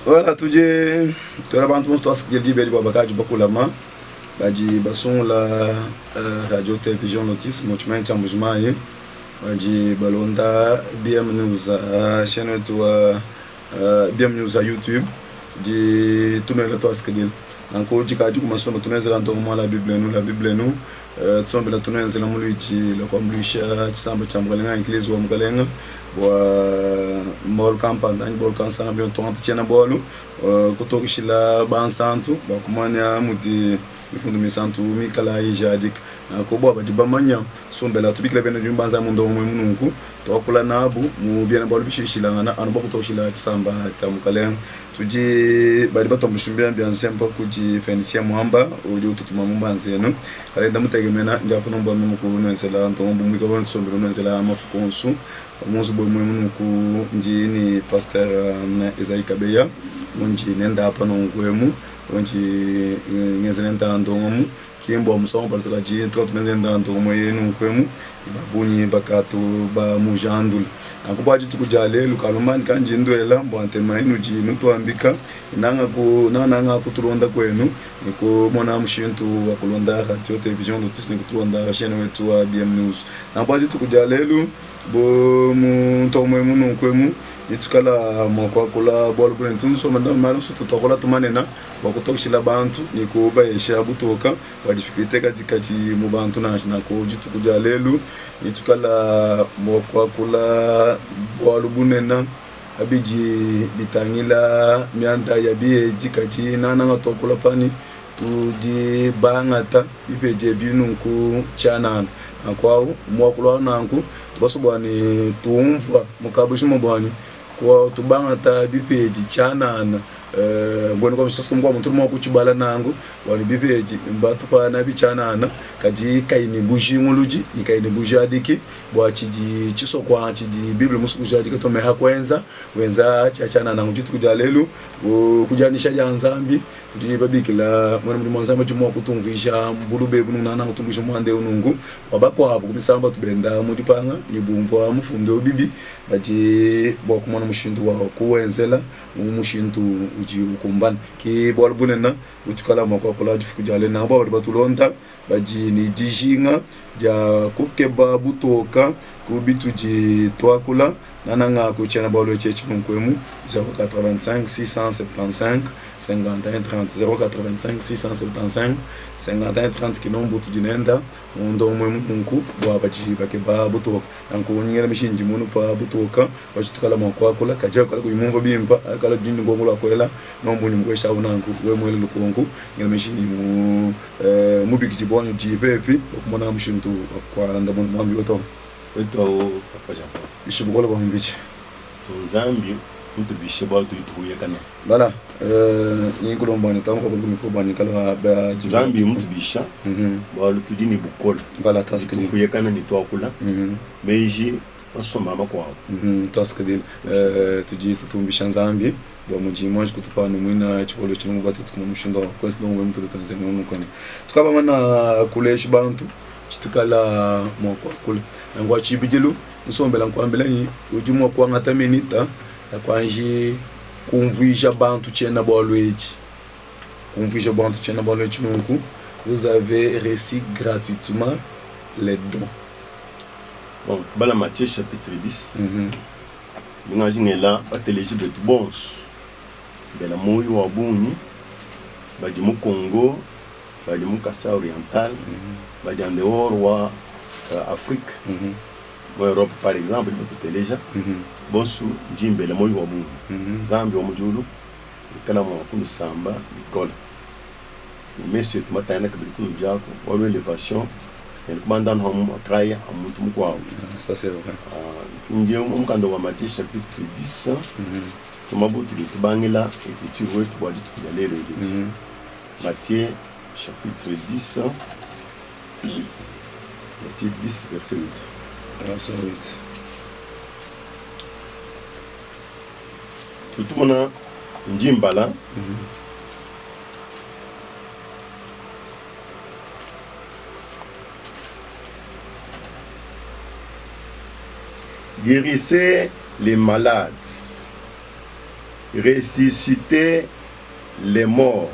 Voilà, tout le monde qui dit que je beaucoup la main. Baji bason la radio télévision notice mochman chambujuma ye baji balonda BM News chaîne toi BM News à YouTube di tourner le toit skedil encore di kaju kuma sono tourner la ndongo la Bible nous tsombe la tourner la muluchi le komblusha tsamba chambalenga inglise wa mgalenga wa mol campagne bol kansa bien ton tiena bolu kutokishila bansantu ba kumanya muti mifundo misantu mikala ijadik na ko baba di bamanya sombela tubikla bena di mbanza mundo mwe mununku to kula nabu mu biena bolu bishishila na anbo kutoshila tsamba tsamukalen tuji badi batombushimbe bien sempo kuji fenisia mwamba uli ututuma mumbanze no kalenda mutegemena njapo nomba muku nensela ntombu mwika won sombelo nensela mafukonsu muzu boy mwe munuku njini pasteur na Ezaïe Kabeya munji nenda hapa no ngwemu onji ngezene ndandongomu kimbo musongo balitoka ji trot menzenda ndongomu yenu ngwemu ibabunyi bakatu ba mujandul akubaji tukujale lukalumani kanji ndwela mbwante mainu ji nutuambika nanga kuturonda kwenu niko mona mshintu wakulonda radio television notice nikuturonda chaîne wetu wa BM News nabaji tukujalelu bo muntomwe munu kwemu itukala moko kula bol brentu so madam malu tutokola tumanena bakutokishila bantu niko bayesha butoka wa difficulté katikati mu bantu nashina ko jitukujalelu itukala moko kula bol bunena abiji bitangila mianda yabiye jikati nana ngatokola pani tudi bangata bipeje binunku chanana akwao mwakulwa nanku tubasobani tumva mukabushimo bwani kwa tubangata bipeji chanana mbona kwa mshosko mwa muntu mwa kuchibala nangu wali bipeji mbatu pa na bichanana kaji kaini buji nguluji ni kaini buji adiki bwa chiji chisokwa chiji bible musukuja adiki to meha kwenza wenza chachana nangu jitu kujalelu kujanisha janzambi tudi babikila mwana muri mwanzamba jumwa kutumvisha mbulube bunu nana kutumvisha mwande unungu wabako hapo kubisamba tubenda muri panga ni bumva mufundo bibi baji bwa kumwana mushindu wa kuwenzela mushindu uji ukumbana ki bol bunena utukala mako kola difukujale na baba batulonda baji ni dijinga ja kukeba butoka kubituji twakula nananga kuchena bolo chechi nkwemu 085 675 51 30 085 675 51 30 kinombo tudinenda ndo mwemu nku bwa baji bakeba butoka nanko nyera mishinji munu pa butoka bachitukala mako akula kaja kala kuyimumva bimpa akala dini ngongolo akwela nombo ni mkwesha unanku we mwele lukonku nyera mishinji mu bikiji bonyo jipepi okumona mushintu kwa ndamon mwambi oto Oito papa Jean Paul. Bishibukola ba mbichi. To Zambie, mutu bishibal tu ituye kana. Voilà. Ngolombani tango ko mikobani kala ba Zambie mutu bisha. Ba lu tudini bukola. Voilà taske ituye kana ni to akula. Meiji nsomama kwao. Tosca dele. Tuji tutumbisha Nzambi. Bo mujimwa kutupa numwina chikolo chino ngubata tukumshindo kwesi no ngwe mutulu Tanzania unukoni. Tukaba mana kuleshi bantu chitukala moko kule. Ngwa chibidilu nsombela nkwambela ni ujumwa kwa ngata minita yakwanji kumvuisha bantu chena bolwechi. Kumvuisha bantu chena bolwechi nunku. Vous avez reçu gratuitement les dons. Bon, bala Matthieu chapitre 10. Nous avons là, télégie de bons. Bela moyo wa buni, badimu Congo, badimu Kassa oriental, badimu dehors wa Afrique. Bon, Europe par exemple, il faut téléja. Bon sou, jimbe la moyo wa buni. Zambi wa mujulu, kala mo kundu samba, bikola. Mais c'est tout matin que le Diako, ou l'élévation, et le commandant Homme a créé un mouton. Ça c'est vrai. Quand on va Matthieu chapitre 10, tu m'as beau tu bangela et tu vois tu vas dire le dire. Matthieu chapitre 10, Matthieu 10 verset 8. Verset 8. Tout le monde a dit mbala. Guérissez les malades, ressuscitez les morts,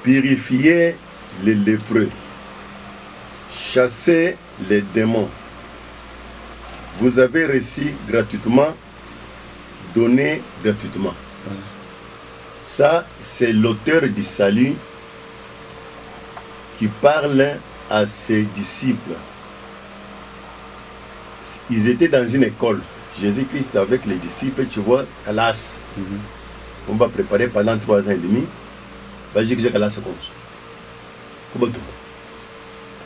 purifiez les lépreux, chassez les démons. Vous avez reçu gratuitement, donnez gratuitement. Ça, c'est l'auteur du salut qui parle à ses disciples. Ils étaient dans une école. Jésus-Christ avec les disciples, tu vois, classe. On va préparer pendant 3 ans et demi. J'ai classe comme ça.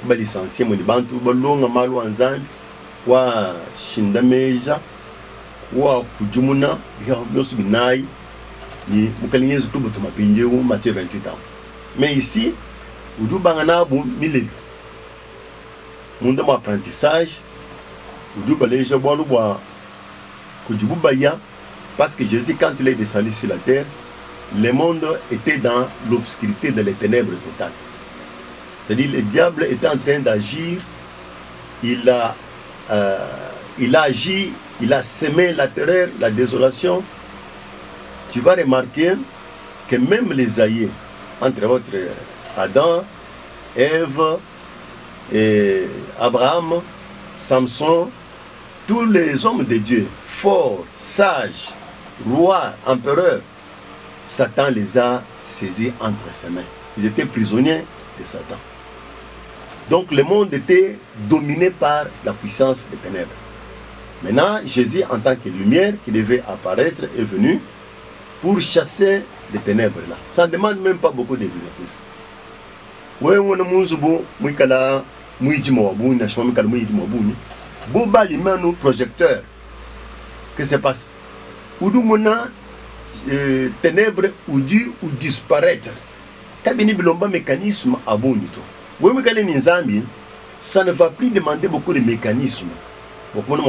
On va licencier mon bantu, on va longa malu anzan, wa shindameja, wa kujumuna, yosu binai, ni mukalinyezu tubu tumapinje ou Matthieu 28 ans. Mais ici, udu bangana bu milelu. Munda mo apprentissage. Parce que Jésus, quand il est descendu sur la terre, le monde était dans l'obscurité, dans les ténèbres totales. C'est-à-dire le diable était en train d'agir, il a agi, il a semé la terreur, la désolation. Tu vas remarquer que même les aïeux, entre autres Adam, Ève, et Abraham, Samson, tous les hommes de Dieu, forts, sages, rois, empereurs, Satan les a saisis entre ses mains. Ils étaient prisonniers de Satan. Donc le monde était dominé par la puissance des ténèbres. Maintenant, Jésus, en tant que lumière qui devait apparaître, est venu pour chasser les ténèbres là. Ça ne demande même pas beaucoup d'exercice. Oui, on a Boba limano projecteur. Que se passe? Oudou mona ténèbres ou dit ou disparaître. Kabini bilomba mécanisme à bonito. Oui, mais Nizambi, ça ne va plus demander beaucoup de mécanismes. Comme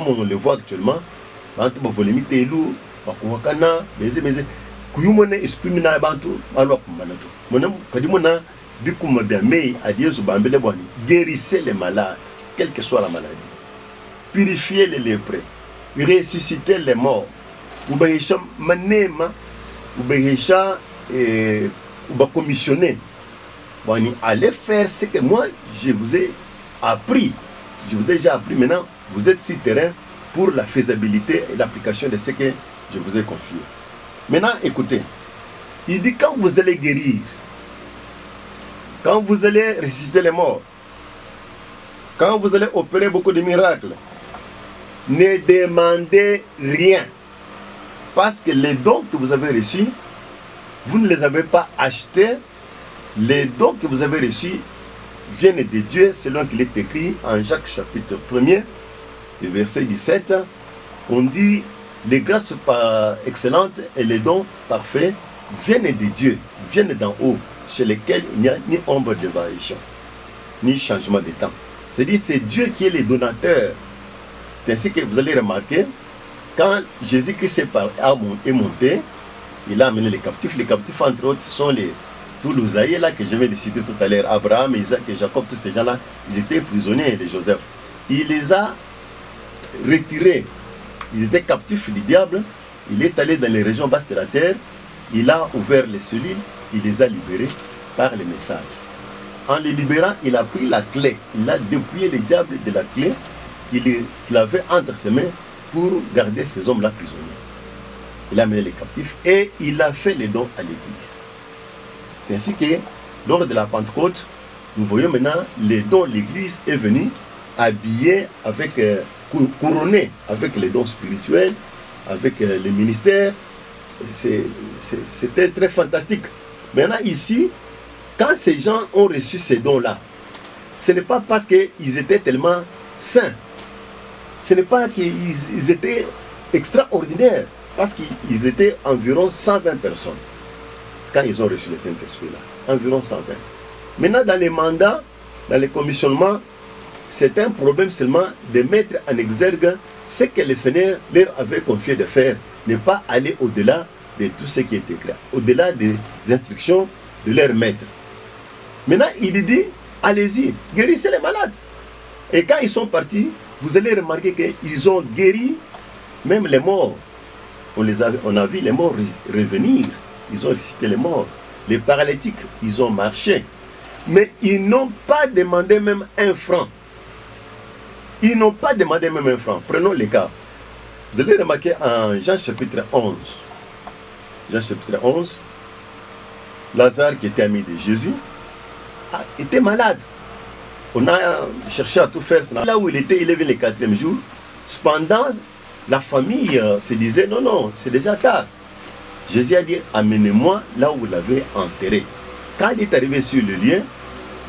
on le voit actuellement, bantu bavolemi telu, bakouakana, beze. Kuyumone exprime na bantu, alors kumbanato. Monam kadimona. Guérissez les malades, quelle que soit la maladie. Purifiez les lépreux. Ressuscitez les morts. Commissionner. Allez faire ce que moi je vous ai appris. Je vous ai déjà appris. Maintenant, vous êtes sur terrain pour la faisabilité et l'application de ce que je vous ai confié. Maintenant, écoutez. Il dit quand vous allez guérir, quand vous allez ressusciter les morts, quand vous allez opérer beaucoup de miracles, ne demandez rien. Parce que les dons que vous avez reçus, vous ne les avez pas achetés. Les dons que vous avez reçus viennent de Dieu, selon qu'il est écrit en Jacques chapitre 1er, verset 17. On dit, les grâces excellentes et les dons parfaits viennent de Dieu, viennent d'en haut, chez lesquels il n'y a ni ombre de variation, ni changement de temps. C'est-à-dire c'est Dieu qui est le donateur. C'est ainsi que vous allez remarquer, quand Jésus-Christ est monté, il a amené les captifs. Les captifs, entre autres, sont tous les aïeux là que je viens de citer tout à l'heure. Abraham, Isaac et Jacob, tous ces gens-là, ils étaient prisonniers de Joseph. Il les a retirés. Ils étaient captifs du diable. Il est allé dans les régions basses de la terre. Il a ouvert les cellules. Il les a libérés par les messages. En les libérant, il a pris la clé. Il a dépouillé le diable de la clé qu'il avait entre ses mains pour garder ces hommes-là prisonniers. Il a amené les captifs et il a fait les dons à l'Église. C'est ainsi que, lors de la Pentecôte, nous voyons maintenant les dons. L'Église est venue habillée avec, couronnée avec les dons spirituels, avec les ministères. C'était très fantastique. Maintenant ici, quand ces gens ont reçu ces dons-là, ce n'est pas parce qu'ils étaient tellement saints. Ce n'est pas qu'ils étaient extraordinaires, parce qu'ils étaient environ 120 personnes quand ils ont reçu le Saint-Esprit-là. Environ 120. Maintenant, dans les mandats, dans les commissionnements, c'est un problème seulement de mettre en exergue ce que le Seigneur leur avait confié de faire, ne pas aller au-delà de tout ce qui est écrit, au-delà des instructions de leur maître. Maintenant, il dit, allez-y, guérissez les malades. Et quand ils sont partis, vous allez remarquer qu'ils ont guéri même les morts. On a vu les morts revenir. Ils ont ressuscité les morts. Les paralytiques, ils ont marché. Mais ils n'ont pas demandé même un franc. Ils n'ont pas demandé même un franc. Prenons les cas. Vous allez remarquer en Jean chapitre 11. Jean chapitre 11. Lazare, qui était ami de Jésus, était malade. On a cherché à tout faire. Là où il était, il est venu le 4e jour. Cependant, la famille se disait, non, non, c'est déjà tard. Jésus a dit, amenez-moi là où vous l'avez enterré. Quand il est arrivé sur le lieu,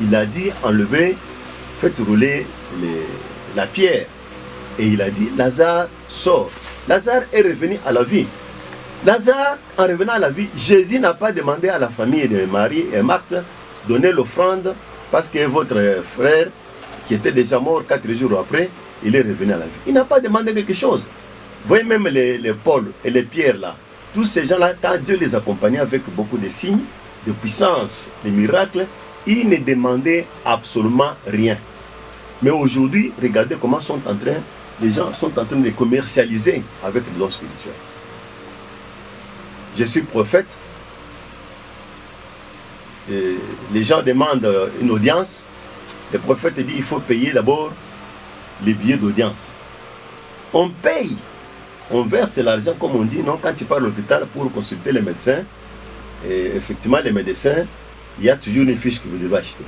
il a dit, enlevez, faites rouler la pierre. Et il a dit, Lazare sort. Lazare est revenu à la vie. Lazare, en revenant à la vie, Jésus n'a pas demandé à la famille de Marie et Marthe de donner l'offrande parce que votre frère, qui était déjà mort 4 jours après, il est revenu à la vie. Il n'a pas demandé quelque chose. Vous voyez même les Paul et les Pierre là, tous ces gens-là, quand Dieu les accompagnait avec beaucoup de signes, de puissance, de miracles, ils ne demandaient absolument rien. Mais aujourd'hui, regardez comment les gens sont en train de commercialiser avec les dons spirituels. Je suis prophète. Et les gens demandent une audience. Le prophète dit qu'il faut payer d'abord les billets d'audience. On paye. On verse l'argent, comme on dit, non, quand tu pars à l'hôpital pour consulter les médecins. Et effectivement, les médecins, il y a toujours une fiche que vous devez acheter.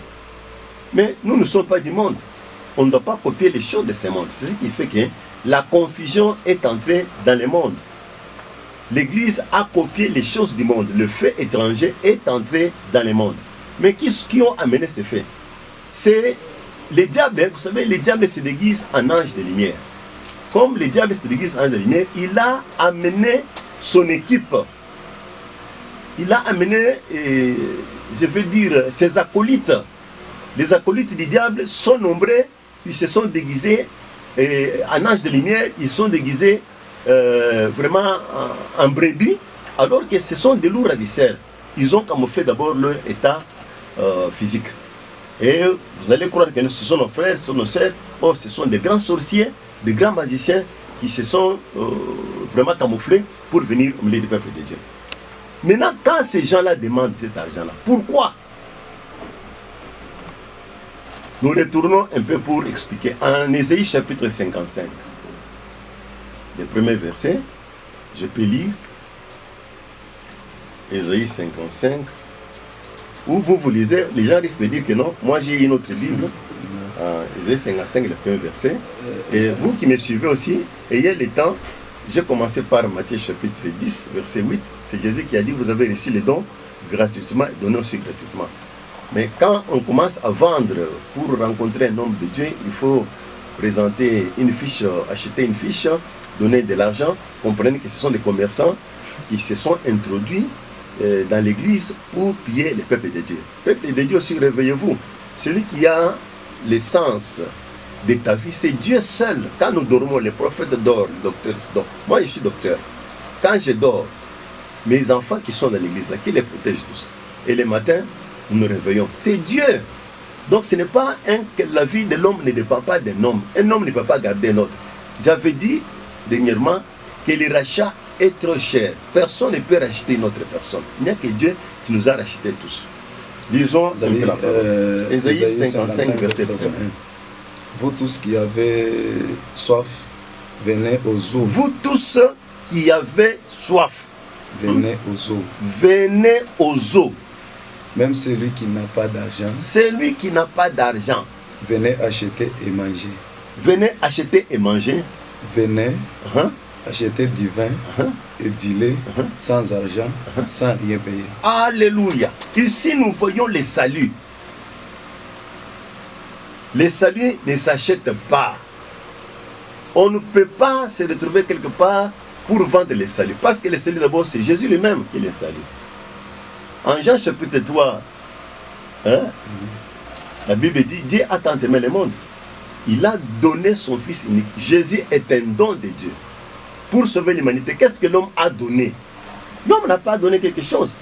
Mais nous ne sommes pas du monde. On ne doit pas copier les choses de ce monde. C'est ce qui fait que la confusion est entrée dans le monde. L'Église a copié les choses du monde. Le fait étranger est entré dans le monde. Mais qui ont amené ce fait? C'est les diables. Vous savez, les diables se déguisent en ange de lumière. Comme les diables se déguisent en ange de lumière, il a amené son équipe. Il a amené, je veux dire, ses acolytes. Les acolytes du diable sont nombreux. Ils se sont déguisés en ange de lumière. Ils sont déguisés vraiment en brebis, alors que ce sont des loups ravisseurs. Ils ont camouflé d'abord leur état physique. Et vous allez croire que ce sont nos frères, ce sont nos sœurs. Or, ce sont des grands sorciers, des grands magiciens qui se sont vraiment camouflés pour venir au milieu du peuple de Dieu. Maintenant, quand ces gens-là demandent cet argent-là, pourquoi? Nous retournons un peu pour expliquer. En Ésaïe chapitre 55, le premier verset, je peux lire. Ésaïe 55, où vous lisez, les gens risquent de dire que non, moi j'ai une autre Bible. Ésaïe 55, le premier verset. Et vous qui me suivez aussi, ayez le temps. J'ai commencé par Matthieu chapitre 10, verset 8. C'est Jésus qui a dit, vous avez reçu les dons gratuitement et donnez aussi gratuitement. Mais quand on commence à vendre pour rencontrer un homme de Dieu, il faut présenter une fiche, acheter une fiche, donner de l'argent. Comprenez que ce sont des commerçants qui se sont introduits dans l'église pour piller le peuple de Dieu. Le peuple de Dieu aussi, réveillez-vous. Celui qui a l'essence de ta vie, c'est Dieu seul. Quand nous dormons, les prophètes dorment, les docteurs dorment. Moi, je suis docteur. Quand je dors, mes enfants qui sont dans l'église, là, qui les protègent tous. Et les matins, nous nous réveillons. C'est Dieu. Donc ce n'est pas que la vie de l'homme ne dépend pas d'un homme. Un homme ne peut pas garder un autre. J'avais dit dernièrement que le rachat est trop cher. Personne ne peut racheter une autre personne. Il n'y a que Dieu qui nous a rachetés tous. Lisons la parole. Ésaïe 55, verset 1. Vous tous qui avez soif, venez aux eaux. Vous tous qui avez soif, venez aux eaux. Venez aux eaux. Même celui qui n'a pas d'argent. Celui qui n'a pas d'argent. Venez acheter et manger. Venez acheter et manger. Venez acheter du vin et du lait sans argent, sans rien payer. Alléluia. Ici, nous voyons le salut. Le salut ne s'achète pas. On ne peut pas se retrouver quelque part pour vendre le salut. Parce que le salut, d'abord, c'est Jésus lui-même qui le salue. En Jean chapitre 3, la Bible dit, Dieu a tant aimé le monde. Il a donné son Fils unique. Jésus est un don de Dieu. Pour sauver l'humanité, qu'est-ce que l'homme a donné? L'homme n'a pas donné quelque chose.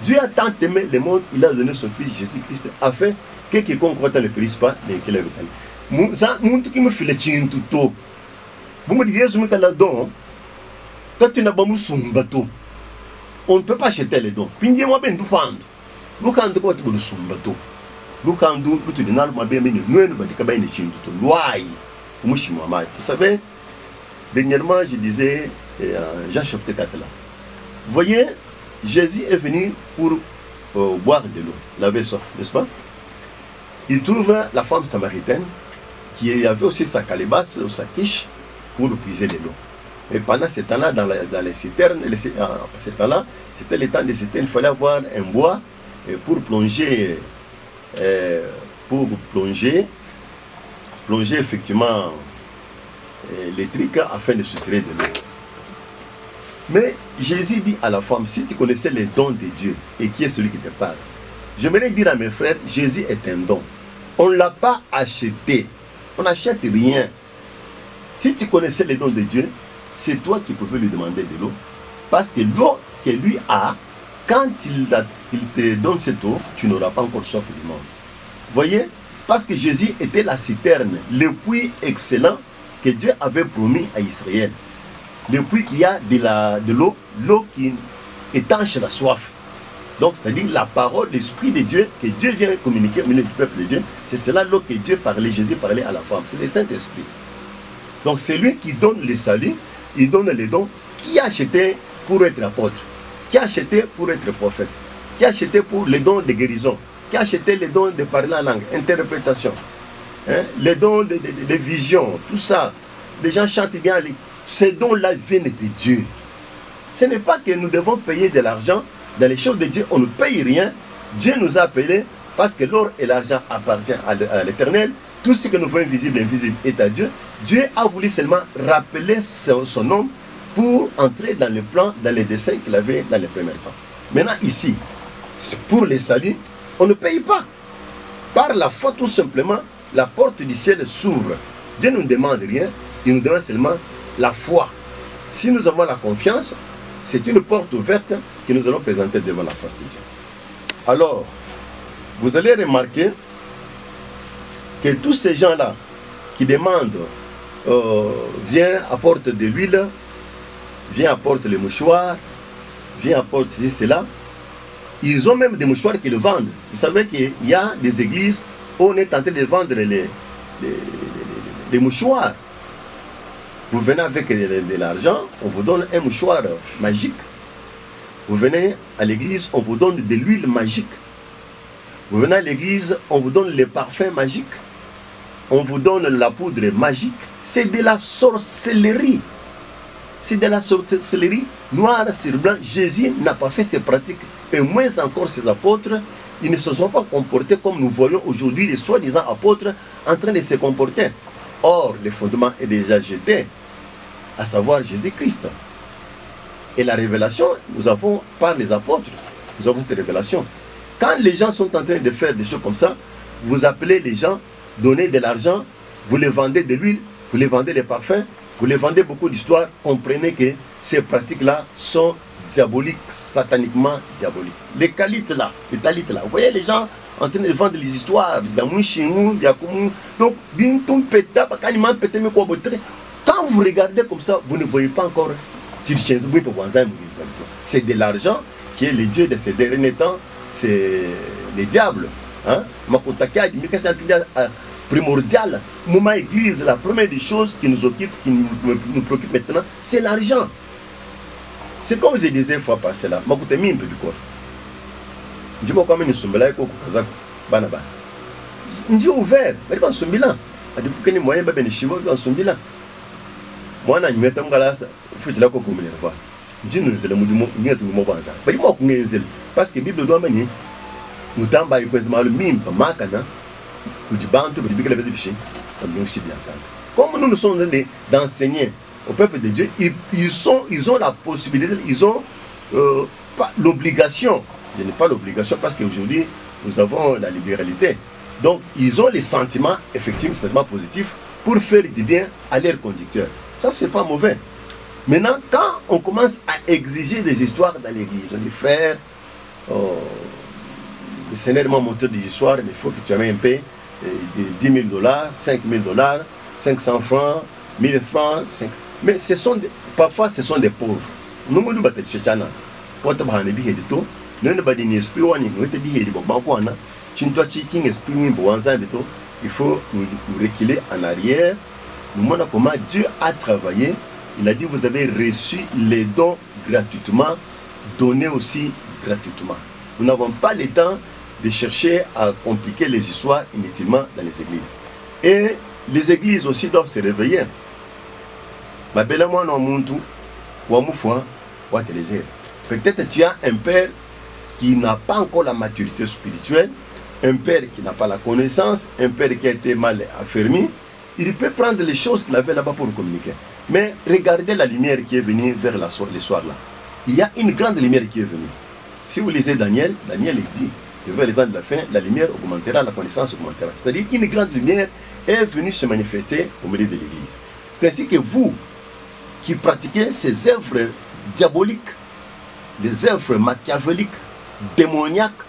Dieu a tant aimé le monde, il a donné son Fils Jésus-Christ, afin que quiconque croit ne périsse pas, mais qu'il ait éternel. On ne peut pas acheter les dons. Vous savez, dernièrement, je disais, Jean chapitre 4 là. Vous voyez, Jésus est venu pour boire de l'eau, laver soif, n'est-ce pas? Il trouve la femme samaritaine qui avait aussi sa calebasse ou sa quiche pour puiser de l'eau. Et pendant ce temps-là, dans les citernes, ce temps-là, c'était le temps des citernes, il fallait avoir un bois pour plonger, plonger effectivement les trucs afin de se tirer de l'eau. Mais Jésus dit à la femme, si tu connaissais les dons de Dieu et qui est celui qui te parle, j'aimerais dire à mes frères, Jésus est un don. On ne l'a pas acheté. On n'achète rien. Si tu connaissais les dons de Dieu, c'est toi qui pouvais lui demander de l'eau. Parce que l'eau que lui a, quand il te donne cette eau, tu n'auras pas encore soif du monde. Voyez? Parce que Jésus était la citerne, le puits excellent que Dieu avait promis à Israël. Le puits qui a de l'eau, l'eau qui étanche la soif. Donc, c'est-à-dire la parole, l'Esprit de Dieu, que Dieu vient communiquer au milieu du peuple de Dieu, c'est cela l'eau que Dieu parlait, Jésus parlait à la femme, c'est le Saint-Esprit. Donc, c'est lui qui donne le salut, il donne les dons. Qui a acheté pour être apôtre? Qui a acheté pour être prophète? Qui a acheté pour les dons de guérison? Qui a acheté les dons de parler en langue, interprétation, les dons de vision, tout ça. Les gens chantent bien, ces dons-là viennent de Dieu. Ce n'est pas que nous devons payer de l'argent. Dans les choses de Dieu, on ne paye rien. Dieu nous a appelés parce que l'or et l'argent appartiennent à l'Éternel. Tout ce que nous voyons visible et invisible est à Dieu. Dieu a voulu seulement rappeler son nom pour entrer dans le plan, dans les desseins qu'il avait dans les premiers temps. Maintenant ici, pour les saluts, on ne paye pas. Par la foi, tout simplement, la porte du ciel s'ouvre. Dieu ne nous demande rien, il nous demande seulement la foi. Si nous avons la confiance, c'est une porte ouverte que nous allons présenter devant la face de Dieu. Alors, vous allez remarquer que tous ces gens-là qui demandent, viens apporte de l'huile, viens apporte les mouchoirs, viens apporte ceci, cela, ils ont même des mouchoirs qu'ils vendent. Vous savez qu'il y a des églises où on est en train de vendre les mouchoirs. Vous venez avec de l'argent, on vous donne un mouchoir magique. Vous venez à l'église, on vous donne de l'huile magique. Vous venez à l'église, on vous donne les parfums magiques. On vous donne la poudre magique. C'est de la sorcellerie. C'est de la sorcellerie noire sur blanc. Jésus n'a pas fait ces pratiques. Et moins encore ses apôtres, ils ne se sont pas comportés comme nous voyons aujourd'hui les soi-disant apôtres en train de se comporter. Or, le fondement est déjà jeté, à savoir Jésus-Christ. Et la révélation, nous avons par les apôtres, nous avons cette révélation. Quand les gens sont en train de faire des choses comme ça, vous appelez les gens donnez de l'argent, vous les vendez de l'huile, vous les vendez les parfums, vous les vendez beaucoup d'histoires, comprenez que ces pratiques-là sont diaboliques, sataniquement diaboliques. Les talites là, vous voyez les gens en train de vendre les histoires, donc, quand vous regardez comme ça, vous ne voyez pas encore. C'est de l'argent qui est le Dieu de ces derniers temps, c'est le diable. Hein? Primordial, moment église, la première des choses qui nous occupe, qui nous préoccupe maintenant, c'est l'argent. C'est comme je disais fois passée là, je suis un peu du corps. Je suis comme une sombela et kazako, banaba. Je suis ouvert, mais je suis sombela. Depuis que les moyens sont chivo, je suis sombela. Moi, je suis un galas, je suis là comme une fois. Je suis un peu de temps. Parce que la Bible doit mener, nous t'en bas, il mal mime, pas makana. Comme nous sommes d'enseigner au peuple de Dieu, ils ont la possibilité, ils ont pas l'obligation, je n'ai pas l'obligation parce qu'aujourd'hui nous avons la libéralité, donc ils ont les sentiments effectifs, sentiments positifs pour faire du bien à leurs conducteurs. Ça c'est pas mauvais. Maintenant quand on commence à exiger des histoires dans l'église, on dit frère, le Seigneur m'a montré des histoires, mais il faut que tu amènes un peu de 10 000 $, 5 000 $, 500 francs, 1000 francs, 5... mais ce sont parfois ce sont des pauvres. Nous nous battons chachana. Quand on a des tout, nous ne battons ni esprit ou ni nous te bihe de banquana. Chintoa chiking esprit ni boanza bito. Il faut nous reculer en arrière. Nous montrons comment Dieu a travaillé. Il a dit vous avez reçu les dons gratuitement, donnez aussi gratuitement. Nous n'avons pas le temps de chercher à compliquer les histoires inutilement dans les églises. Et les églises aussi doivent se réveiller. Peut-être tu as un père qui n'a pas encore la maturité spirituelle, un père qui n'a pas la connaissance, un père qui a été mal affermi. Il peut prendre les choses qu'il avait là-bas pour communiquer. Mais regardez la lumière qui est venue vers le soir là. Il y a une grande lumière qui est venue. Si vous lisez Daniel, Daniel dit que vers les temps de la fin, la lumière augmentera, la connaissance augmentera. C'est-à-dire qu'une grande lumière est venue se manifester au milieu de l'église. C'est ainsi que vous, qui pratiquez ces œuvres diaboliques, les œuvres machiavéliques, démoniaques,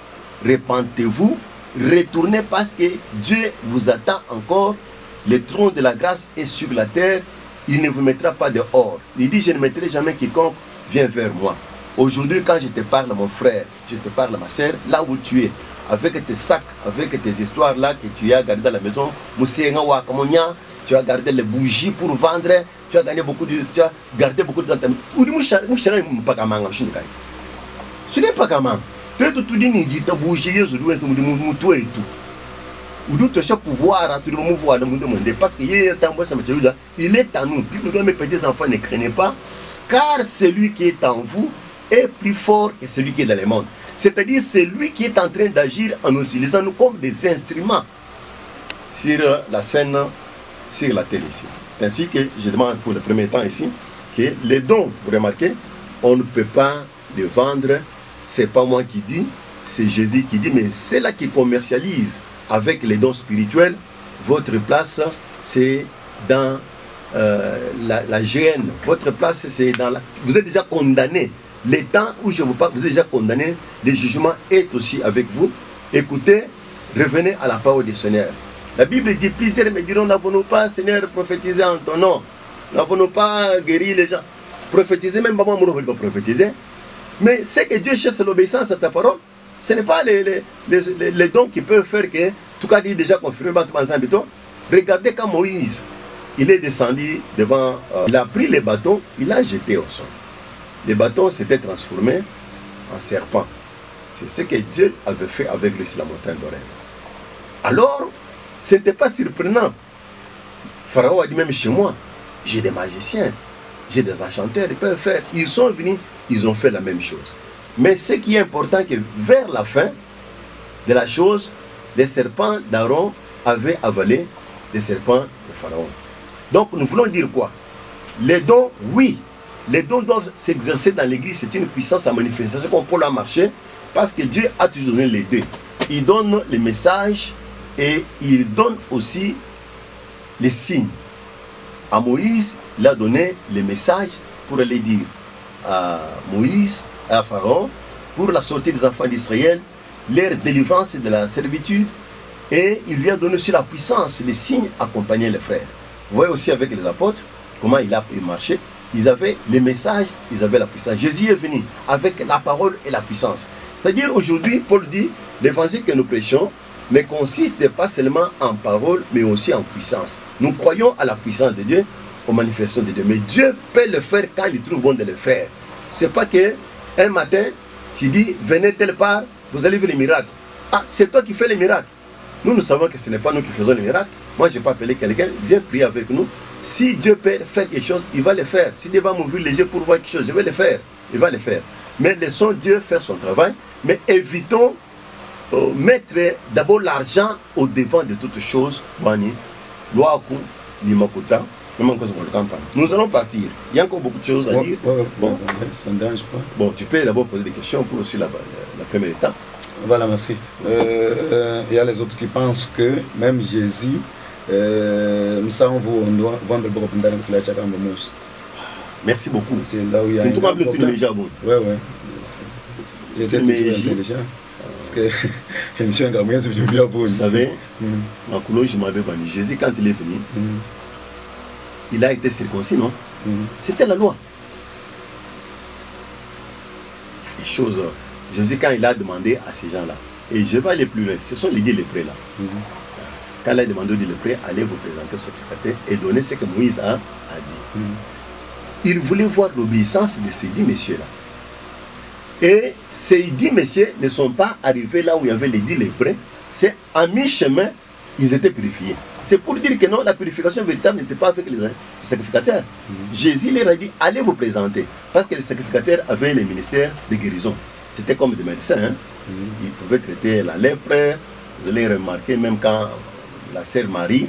repentez-vous, retournez parce que Dieu vous attend encore. Le trône de la grâce est sur la terre, il ne vous mettra pas dehors. Il dit, je ne mettrai jamais quiconque vient vers moi. Aujourd'hui, quand je te parle, mon frère, je te parle, ma soeur, là où tu es, avec tes sacs, avec tes histoires là que tu as gardées dans la maison, tu as gardé les bougies pour vendre, tu as gardé beaucoup de temps. Ce n'est pas comment. Tu dis que bougie, ou d'autres pouvoir à tout le monde voir le monde demander parce qu'il est à nous. Mes petits enfants ne craignez pas, car celui qui est en vous est plus fort que celui qui est dans le monde. C'est-à-dire c'est lui qui est en train d'agir en nous utilisant nous comme des instruments sur la scène, sur la télé ici. C'est ainsi que je demande pour le premier temps ici que les dons, vous remarquez, on ne peut pas les vendre. C'est pas moi qui dis, c'est Jésus qui dit, mais c'est là qui commercialise avec les dons spirituels. Votre place c'est dans la GN. Votre place c'est dans la... Vous êtes déjà condamné. Les temps où je vous parle, vous êtes déjà condamné. Le jugement est aussi avec vous. Écoutez, revenez à la parole du Seigneur. La Bible dit, plusieurs me diront, n'avons-nous pas, Seigneur, prophétisé en ton nom? N'avons-nous pas guéri les gens? Prophétiser, même maman ne veut pas prophétiser. Mais c'est que Dieu cherche l'obéissance à ta parole. Ce n'est pas les dons qui peuvent faire que, tout cas, dit déjà confirmé, regardez quand Moïse, il est descendu devant, il a pris les bâtons, il a jeté au sol. Les bâtons s'étaient transformés en serpents. C'est ce que Dieu avait fait avec lui sur la montagne d'Oreb. Alors, ce n'était pas surprenant. Pharaon a dit, même chez moi, j'ai des magiciens, j'ai des enchanteurs, ils peuvent faire. Ils sont venus, ils ont fait la même chose. Mais ce qui est important, c'est que vers la fin de la chose, les serpents d'Aaron avaient avalé les serpents de Pharaon. Donc nous voulons dire quoi? Les dons, oui, les dons doivent s'exercer dans l'église, c'est une puissance, la manifestation qu'on peut la marcher, parce que Dieu a toujours donné les deux. Il donne les messages et il donne aussi les signes. À Moïse, il a donné les messages pour aller dire à Moïse, à Pharaon, pour la sortie des enfants d'Israël, leur délivrance de la servitude, et il lui a donné aussi la puissance, les signes accompagnaient les frères. Vous voyez aussi avec les apôtres, comment il marchait. Ils avaient les messages, ils avaient la puissance. Jésus est venu avec la parole et la puissance. C'est-à-dire aujourd'hui, Paul dit, l'évangile que nous prêchons ne consiste pas seulement en parole, mais aussi en puissance. Nous croyons à la puissance de Dieu, aux manifestations de Dieu. Mais Dieu peut le faire quand il trouve bon de le faire. Ce n'est pas qu'un matin, tu dis, venez telle part, vous allez voir les miracles. Ah, c'est toi qui fais les miracles. Nous savons que ce n'est pas nous qui faisons les miracles. Moi, je n'ai pas appelé quelqu'un, viens prier avec nous. Si Dieu peut faire quelque chose, il va le faire. Si Dieu va m'ouvrir les yeux pour voir quelque chose, je vais le faire. Il va le faire. Mais laissons Dieu faire son travail. Mais évitons mettre d'abord l'argent au devant de toutes choses. Nous allons partir. Il y a encore beaucoup de choses à dire. Bon, tu peux d'abord poser des questions pour aussi la première étape. Voilà, merci. Il y a les autres qui pensent que même Jésus, merci beaucoup. C'est là où il y a un problème. Ouais. J'ai été toujours intelligent. Parce que vous savez, Jésus, quand il est venu, il a été circoncis, non? C'était la loi. Il y a des choses. Jésus, quand il a demandé à ces gens-là, et je vais aller plus loin, ce sont les 10 lépreux là. Quand il a demandé aux 10 lépreux, allez vous présenter au sacrificateur et donner ce que Moïse a dit. Il voulait voir l'obéissance de ces 10 messieurs-là. Et ces 10 messieurs ne sont pas arrivés là où il y avait les 10 lépreux. C'est à mi-chemin, ils étaient purifiés. C'est pour dire que non, la purification véritable n'était pas avec les sacrificateurs. Jésus leur a dit, allez vous présenter. Parce que les sacrificateurs avaient les ministères de guérison. C'était comme des médecins. Hein. Ils pouvaient traiter la lèpre. Vous allez remarquer, même quand la sœur Marie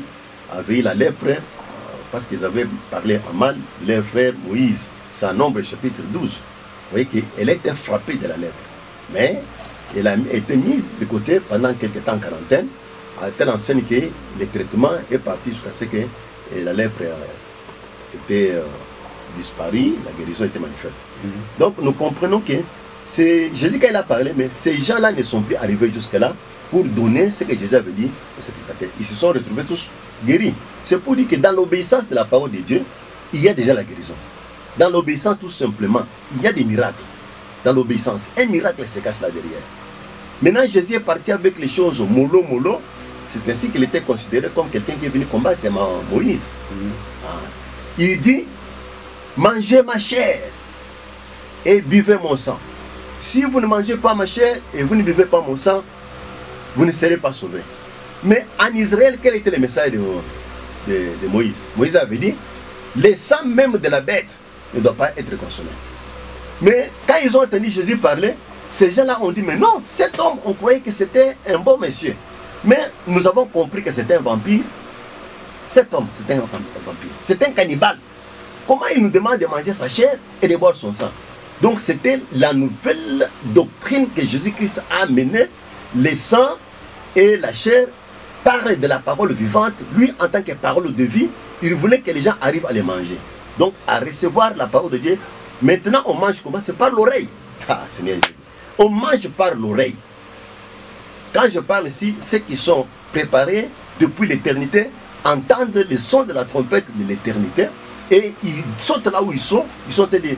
avait eu la lèpre, parce qu'ils avaient parlé en mal, leur frère Moïse, c'est en Nombre chapitre 12. Vous voyez qu'elle était frappée de la lèpre. Mais elle a été mise de côté pendant quelques temps en quarantaine, à telle enseigne que le traitement est parti jusqu'à ce que la lèpre était disparue, la guérison était manifeste. Donc nous comprenons que c'est Jésus quand il a parlé, mais ces gens-là ne sont plus arrivés jusque-là pour donner ce que Jésus avait dit aux sacrificateurs. Ils se sont retrouvés tous guéris. C'est pour dire que dans l'obéissance de la parole de Dieu, il y a déjà la guérison. Dans l'obéissance, tout simplement, il y a des miracles. Dans l'obéissance, un miracle se cache là derrière. Maintenant, Jésus est parti avec les choses mollo. C'est ainsi qu'il était considéré comme quelqu'un qui est venu combattre Moïse. Il dit, mangez ma chair et buvez mon sang. Si vous ne mangez pas ma chair et vous ne buvez pas mon sang, vous ne serez pas sauvés. Mais en Israël, quel était le message de Moïse? Moïse avait dit, le sang même de la bête ne doit pas être consommé. Mais quand ils ont entendu Jésus parler, ces gens-là ont dit, mais non, cet homme, on croyait que c'était un bon monsieur. Mais nous avons compris que c'était un vampire. Cet homme, c'était un vampire. C'est un cannibale. Comment il nous demande de manger sa chair et de boire son sang? Donc c'était la nouvelle doctrine que Jésus-Christ a amenée. Le sang et la chair parlent de la parole vivante. Lui, en tant que parole de vie, il voulait que les gens arrivent à les manger. Donc à recevoir la parole de Dieu. Maintenant, on mange comment? C'est par l'oreille. Ah, Seigneur Jésus. On mange par l'oreille. Quand je parle ici, ceux qui sont préparés depuis l'éternité entendent le son de la trompette de l'éternité et ils sautent là où ils sont de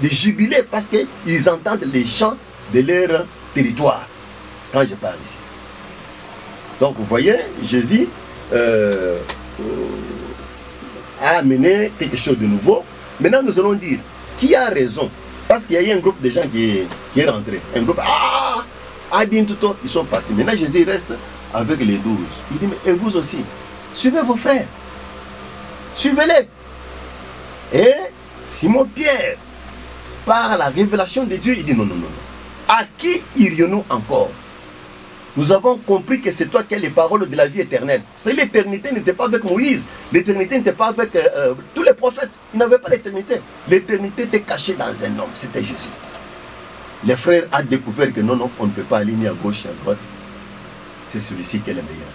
jubiler parce qu'ils entendent les chants de leur territoire. Quand je parle ici. Donc vous voyez, Jésus a amené quelque chose de nouveau. Maintenant nous allons dire qui a raison. Parce qu'il y a eu un groupe de gens qui est rentré. Un groupe, ils sont partis. Maintenant Jésus reste avec les 12. Il dit, mais et vous aussi, suivez vos frères. Suivez-les. Et Simon-Pierre, par la révélation de Dieu, il dit, non. À qui irions-nous encore? Nous avons compris que c'est toi qui as les paroles de la vie éternelle. C'est-à-dire l'éternité n'était pas avec Moïse. L'éternité n'était pas avec tous les prophètes. Ils n'avaient pas l'éternité. L'éternité était cachée dans un homme. C'était Jésus. Les frères ont découvert que non, on ne peut pas aligner à gauche et à droite. c'est celui-ci qui est le meilleur.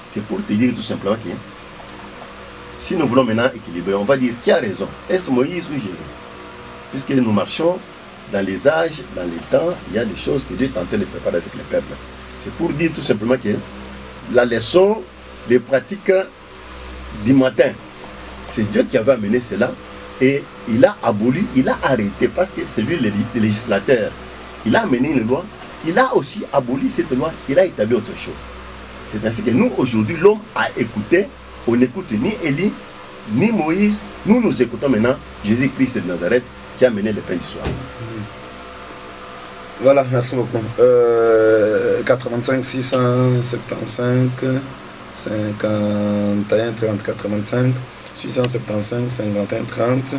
C'est pour te dire tout simplement que si nous voulons maintenant équilibrer, on va dire qui a raison, est-ce Moïse ou Jésus? Puisque nous marchons dans les âges, dans les temps, il y a des choses que Dieu est en train de préparer avec le peuple. C'est pour dire tout simplement que la leçon des pratiques du matin, c'est Dieu qui avait amené cela et il a aboli, il a arrêté parce que c'est lui le législateur. Il a amené une loi, il a aussi aboli cette loi, il a établi autre chose. C'est ainsi que nous, aujourd'hui, l'homme a écouté, on n'écoute ni Élie, ni Moïse, nous écoutons maintenant Jésus-Christ de Nazareth qui a amené le pain du soir. Voilà, merci beaucoup. 85 675 51 30 85 675 51 30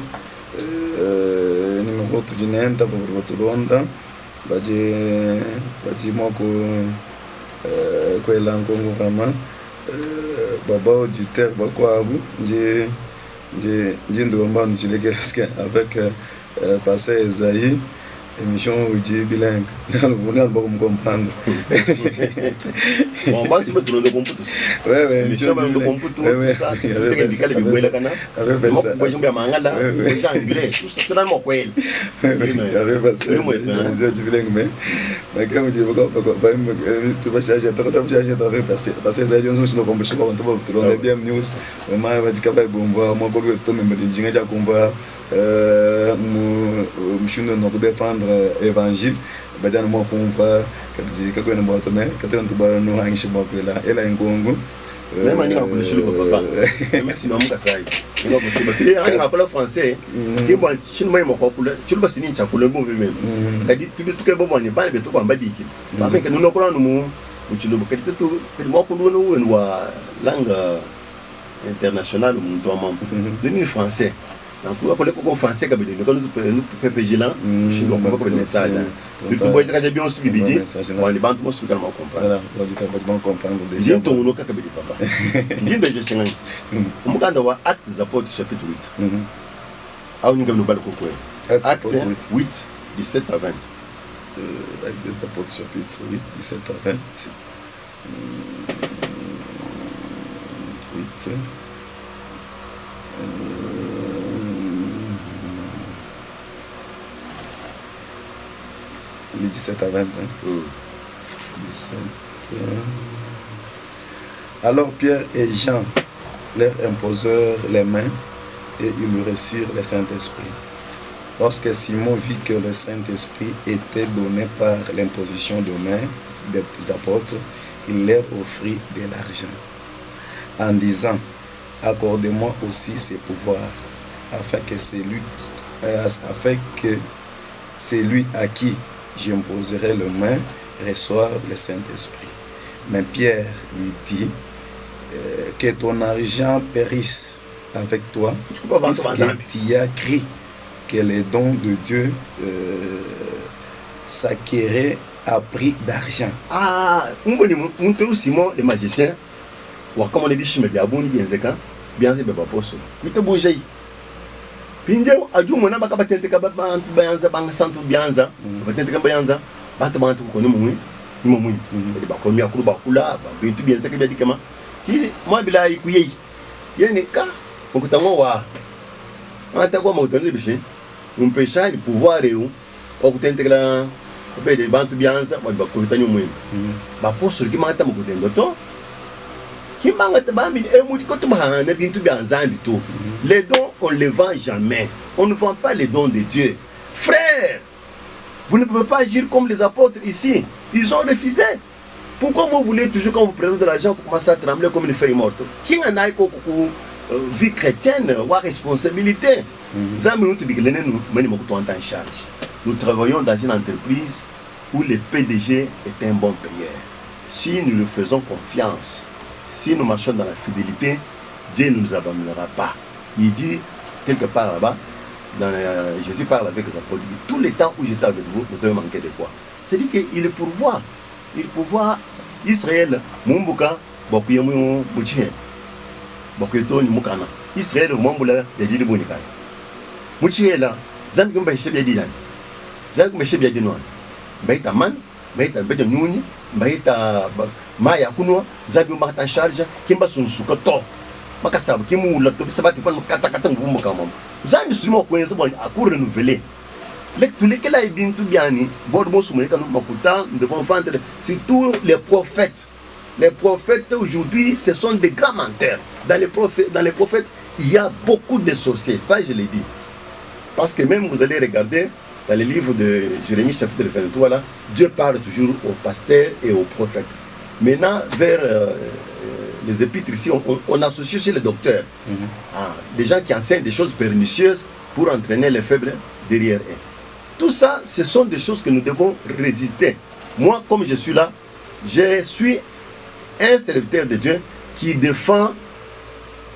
numéro du Nenda pour votre Londa. Badi moko kwela nkongo vraiment baba auditeur bakwa abu nje ndomba njilekelske avec pasteur Esaïe émission Oudji bilingue. Vous n'allez pas me comprendre. Bon, moi, si je me tourne de computer. Ouais. Émission de computer, tout ça. Tu peux indiquer le bureau là, cana. Moi, je suis bien mangala. Je suis anglais. Tout ça, c'est dans mon coin. J'avais passé. Je suis bilingue, mais quand je dis tu vas changer, tu vas changer, tu vas passer. Parce que ça, ils ont sur le computer, comment tu vas trouver bien news. Moi, je vais dire que moi, quand je tombe, je me dis que je combat. Je suis pour défendre l'évangile. Je vais moi comprendre que je vais me battre, que je vais me battre, je vais me battre. Même en anglais, je ne peux pas. Même si je suis en français, je suis en français. Tu vas signer un peu même. Tu vas tout bon, il va tout en bas dit. Parce que nous n'avons pas nous tu le mot pour nous une langue internationale nous sommes français. Donc, on va parler français comme nous sommes vigilant, je ne comprends pas le message. Tu vois, j'ai bien aussi dit, on les bandes, moi, je comprendre. Voilà, on dit que bon comprendre déjà. J'ai ton nom qui est papa. J'ai déjà signé. On va voir Actes des Apôtres chapitre 8. Ah, on nous parle quoi? Actes 8, 17 à 20. Actes des Apôtres chapitre 8, 17 à 20. 8. Le 17 à 20. 17. Alors Pierre et Jean leur imposèrent les mains et ils reçurent le Saint-Esprit. Lorsque Simon vit que le Saint-Esprit était donné par l'imposition de mains des apôtres, il leur offrit de l'argent en disant: accordez-moi aussi ces pouvoirs, afin que celui à qui j'imposerai le main reçoive le Saint-Esprit. Mais Pierre lui dit: que ton argent périsse avec toi, puisque tu as cru que les dons de Dieu s'acquéraient à prix d'argent. Ah, on Simon le magicien. Comme on dit, je me dis, bien c'est pas possible. Il te bouge. Puis, aju mona baka batente ka bantu bayanza banga santu bianza batente ka bayanza bantu bantu ko ni mumui ni ba ko mi akuru ba kula ba bintu bianza ke biadi kama ki mo bila yi kuyi yene ka on ko tango wa ata ko mo tande bishi on pêcha le pouvoir et on ko tente la be de bantu bianza ba ko tanyo mumui ba poso ki mata mo ko tendo to. Les dons, on ne les vend jamais. On ne vend pas les dons de Dieu. Frère, vous ne pouvez pas agir comme les apôtres ici. Ils ont refusé. Pourquoi vous voulez toujours, quand vous prenez de l'argent, vous commencez à trembler comme une feuille morte? Qui en a une vie chrétienne ou responsabilité? Nous travaillons dans une entreprise où le PDG est un bon payeur. Si nous lui faisons confiance, si nous marchons dans la fidélité, Dieu ne nous abandonnera pas. Il dit quelque part là-bas, Jésus parle avec les apôtres, il dit, tout le temps où j'étais avec vous, vous avez manqué de quoi? C'est-à-dire qu'il pourvoit. Il pourvoit Israël, Mumbuka, Bokuyemu, Bouchien, Bokuyeto, Nimukana. Israël, Mambula, Yadi de Bonikai. Mouchien là, Zankumba Chebiadidan, Zankumba Chebiadinoan, Baitaman, mbaita mbeja nyuni mbaita maya kunwa zabi mbata charge kimba sunsuka to makasaba kimu la to sabati fon kata kata ngumbu kama zambi suma ko yenza bon a pour renouveler tous les cas bien tout bien ni bon bon soumé quand makuta nous devons vendre surtout les prophètes. Les prophètes aujourd'hui ce sont des grands menteurs. Dans les prophètes il y a beaucoup de sorciers, ça je l'ai dit. Parce que même vous allez regarder dans les livres de Jérémie chapitre 23 là, Dieu parle toujours aux pasteurs et aux prophètes. Maintenant vers les épîtres ici, on associe aussi les docteurs, des gens qui enseignent des choses pernicieuses pour entraîner les faibles derrière eux. Tout ça, ce sont des choses que nous devons résister. Moi, comme je suis là, je suis un serviteur de Dieu qui défend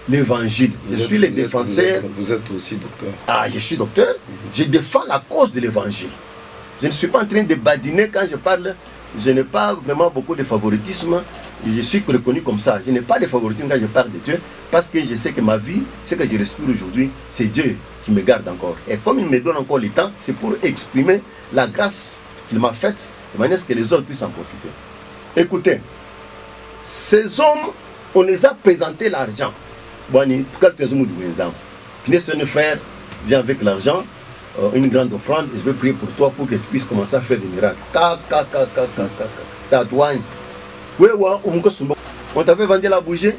l'évangile. Je suis le défenseur. Vous êtes aussi docteur. Ah, je suis docteur. Je défends la cause de l'évangile. Je ne suis pas en train de badiner quand je parle. Je n'ai pas vraiment beaucoup de favoritisme. Je suis reconnu comme ça. Je n'ai pas de favoritisme quand je parle de Dieu. Parce que je sais que ma vie, ce que je respire aujourd'hui, c'est Dieu qui me garde encore. Et comme il me donne encore le temps, c'est pour exprimer la grâce qu'il m'a faite, de manière à ce que les autres puissent en profiter. Écoutez, ces hommes, on les a présenté l'argent. Bon, quand tu es un frère, viens avec l'argent, une grande offrande, je vais prier pour toi pour que tu puisses commencer à faire des miracles. On t'avait vendu la bougie,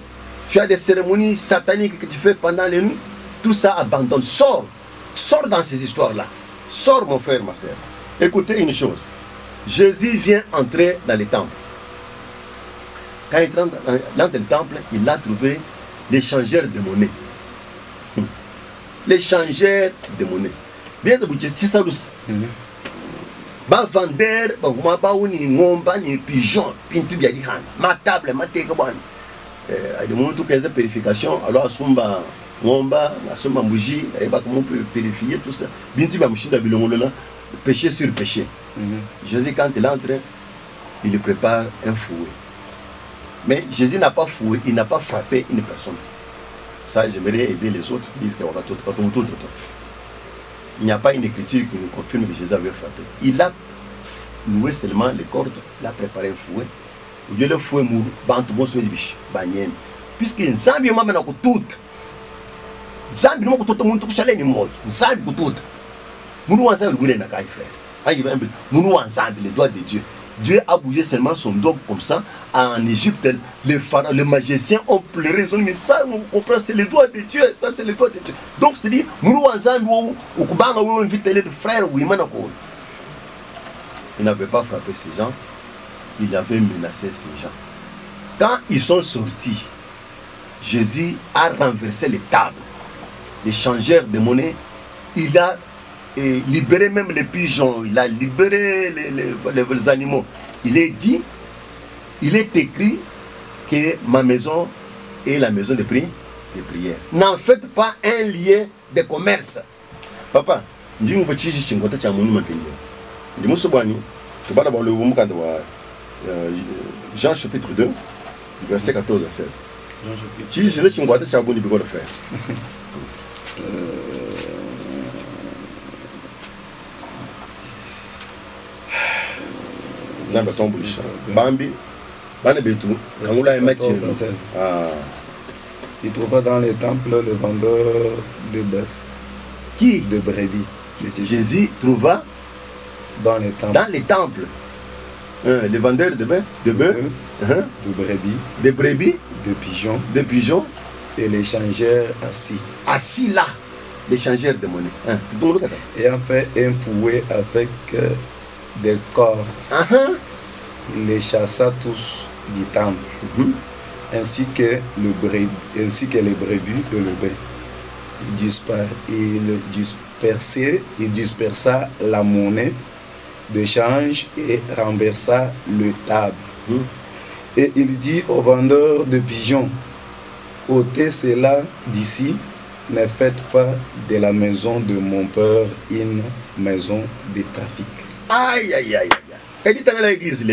tu as des cérémonies sataniques que tu fais pendant les nuits, tout ça abandonne, sors dans ces histoires-là. Sors mon frère, ma soeur. Écoutez une chose, Jésus vient entrer dans les temples. Quand il rentre dans le temple, il a trouvé l'échangeur de monnaie. L'échangeur de monnaie. Bien c'est ça aussi. Ba vendeur, ba vuma ba uni ngomba ni pigeon, pintu bia di han. Ma table, ma teke bon. À des moments où il y a des purifications, alors asumba ngomba, asumba bougie, et ba comment purifier tout ça. Bintu bia mouchi da bilongo là, péché sur péché. Jésus quand il entre, il lui prépare un fouet. Mais Jésus n'a pas foué, il n'a pas frappé une personne. Ça, j'aimerais aider les autres qui disent qu'il y a tout. Il n'y a pas une écriture qui nous confirme que Jésus avait frappé. Il a noué seulement les cordes, il a préparé un fouet. Il a le fouet mouru, puisque Nzambi m'a mené tout. Nzambi m'a tout le monde tout chalé ni moi. Nzambi tout. Nous ensemble le na kai frère. Nous ensemble les doigts de Dieu. Dieu a bougé seulement son dogme comme ça. En Égypte, les pharaons, les magiciens ont pleuré. Ils ont dit, mais ça, on comprend, c'est les doigts de Dieu. Ça, c'est les doigts de Dieu. Donc, c'est-à-dire, nous ensemble, nous invitons les frères. Il n'avait pas frappé ces gens. Il avait menacé ces gens. Quand ils sont sortis, Jésus a renversé les tables. Les changeurs de monnaie. Il a libéré même les pigeons, il a libéré les animaux. Il est dit, il est écrit que ma maison est la maison de prière. N'en faites pas un lien de commerce. Papa, Jean chapitre 2, verset 14 à 16. Bambi, il trouva dans les temples le vendeur de bœuf. Qui? De brebis. Jésus trouva dans les temples. Dans les temples. Les vendeurs de bœuf, de brebis, de brebis, de pigeons, et les changeurs assis. Assis là, les changeurs de monnaie. Et en fait un fouet avec des cordes. Il les chassa tous du temple, ainsi que les brebis et le bœuf. Il dispersa la monnaie de change et renversa le table. Et il dit aux vendeurs de pigeons, ôtez cela d'ici, ne faites pas de la maison de mon père une maison de trafic. Aïe, aïe, aïe, aïe. Dit dans l'église,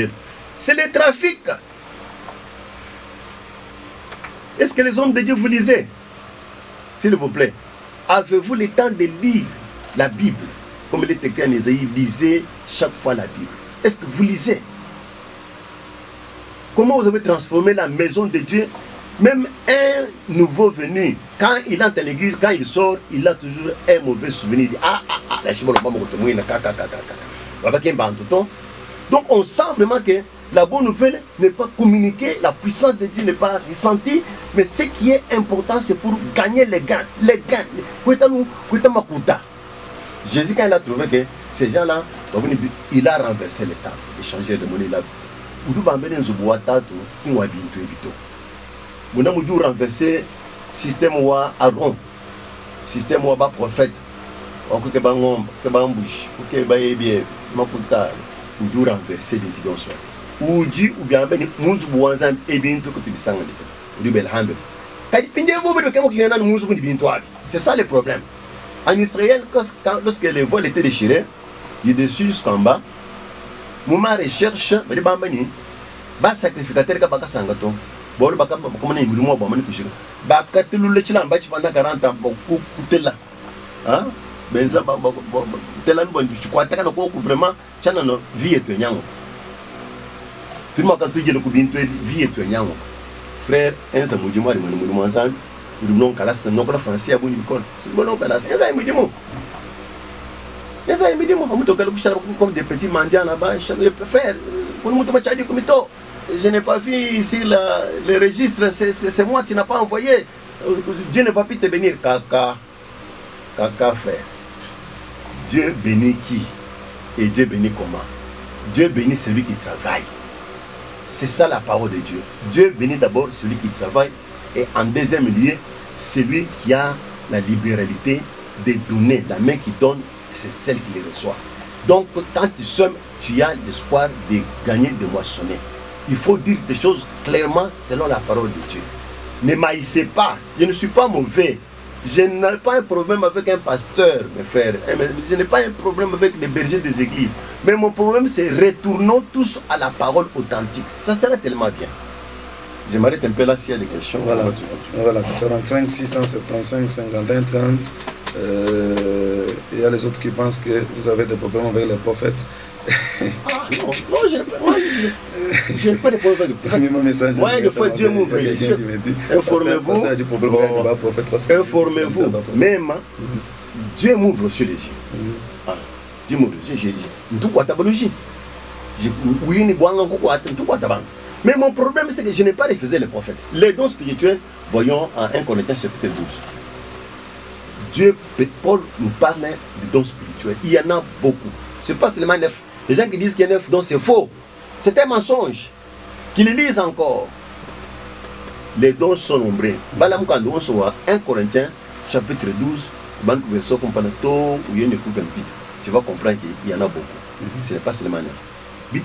c'est le trafic. Est-ce que les hommes de Dieu vous lisez? S'il vous plaît, avez-vous le temps de lire la Bible? Comme il est écrit en Isaïe, lisez chaque fois la Bible. Est-ce que vous lisez? Comment vous avez transformé la maison de Dieu? Même un nouveau venu, quand il entre à l'église, quand il sort, il a toujours un mauvais souvenir. Il dit, la chibolo, donc on sent vraiment que la bonne nouvelle n'est pas communiquée, la puissance de Dieu n'est pas ressentie, mais ce qui est important, c'est pour gagner les gains. Les gains. Jésus, quand il a trouvé que ces gens-là, il a renversé le temps, échangé de monnaie là. On a renversé le système wa Aaron, système wa ba prophète. On peut renverser les gens. Ou dit ou bien ben munzu buwanza ebintu ko tibisanga lito udi belhambe kadi pinde bobe de kemo kiyana munzu ko bintu abi. C'est ça le problème. En Israël, lorsque les voiles étaient déchirés, il est dessus jusqu'en bas. Mouma recherche bali bambani ba sacrificateur ka baka sangato bolo baka comme na imirumo ba mani kushika ba katulule chilamba chi pendant 40 ans ko kutela hein benza ba telan bon du kwa taka ko vraiment chana no vie etu nyango. Tout le monde a dit que vie est un frère, un samudimo, il m'a dit que non, c'est non français à Bounicola. C'est bon, non, c'est un samudimo. Il y a un samudimo, on me comme des petits mendiants là-bas. Frère, je n'ai pas vu ici le registre, c'est moi qui n'as pas envoyé. Dieu ne va plus te bénir, caca, frère. Dieu bénit qui? Et Dieu bénit comment? Dieu bénit celui qui travaille. C'est ça la parole de Dieu. Dieu bénit d'abord celui qui travaille et en deuxième lieu, celui qui a la libéralité de donner. La main qui donne, c'est celle qui les reçoit. Donc, quand tu sèmes, tu as l'espoir de gagner, de moissonner. Il faut dire des choses clairement selon la parole de Dieu. Ne maïssez pas. Je ne suis pas mauvais. Je n'ai pas un problème avec un pasteur, mes frères. Je n'ai pas un problème avec les bergers des églises. Mais mon problème, c'est retournons tous à la parole authentique. Ça serait tellement bien. Je m'arrête un peu là s'il y a des questions. Voilà, voilà 45, 675, 51, 30. Il y a les autres qui pensent que vous avez des problèmes avec les prophètes. Non, je n'ai pas de problème avec les prophètes. Moi, des fois, Dieu m'ouvre les yeux. Informez-vous. Informez-vous. Même, Dieu m'ouvre sur les yeux. Dieu m'ouvre les yeux. J'ai dit, mais mon problème, c'est que je n'ai pas refusé les prophètes. Les dons spirituels, voyons en 1 Corinthiens chapitre 12. Paul nous parle des dons spirituels. Il y en a beaucoup. Ce n'est pas seulement 9. Les gens qui disent qu'il y a 9 dons, c'est faux. C'est un mensonge. Qu'ils lisent encore. Les dons sont nombreux. 1 Corinthiens chapitre 12, verset 28. Tu vas comprendre qu'il y en a beaucoup. Ce n'est pas seulement 9. Les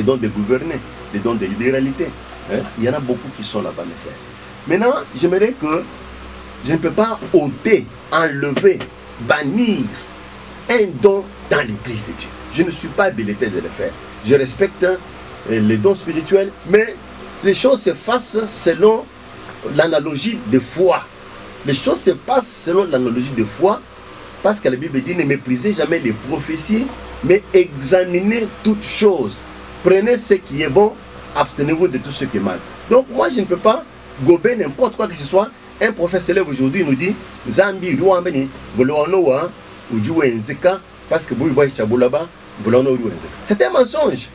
dons de gouverner, les dons de libéralité. Il y en a beaucoup qui sont là-bas, mes frères. Maintenant, j'aimerais que je ne peux pas ôter, enlever, bannir un don dans l'église de Dieu. Je ne suis pas habilité de le faire. Je respecte les dons spirituels, mais les choses se fassent selon l'analogie de foi. Les choses se passent selon l'analogie de foi, parce que la Bible dit ne méprisez jamais les prophéties, mais examinez toutes choses. Prenez ce qui est bon, abstenez-vous de tout ce qui est mal. Donc moi je ne peux pas gober n'importe quoi que ce soit. Un prophète s'élève aujourd'hui, il nous dit Zambi, parce que c'est un mensonge.